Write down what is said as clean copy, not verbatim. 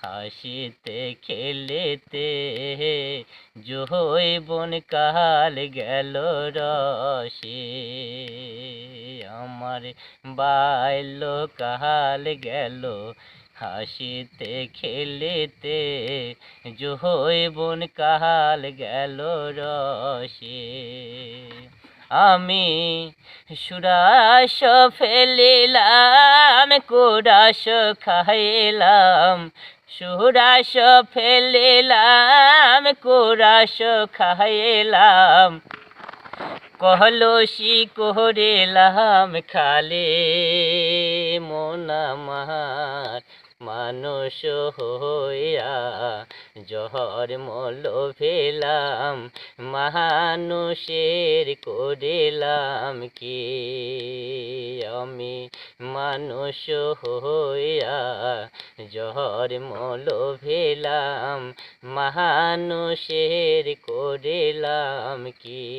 হাসিতে খেলিতে যৌবন কাল গেল রসে। আমার বাল্যকাল গেল হাসিতে খেলিতে, যৌবন কাল গেল রসে। আমি সুরাস ফেলিলাম, কুরাস খাইলাম, সুরাস ফেলিলাম, কুরাস খাইলাম, কলসি করিলাম খালি। মন আমার মানুষ হইয়া জহর মল ফেলাম, মানুষের করিলাম কি? আমি মানুষ হইয়া জহর মল ফেলাম, মানুষের করিলাম কি?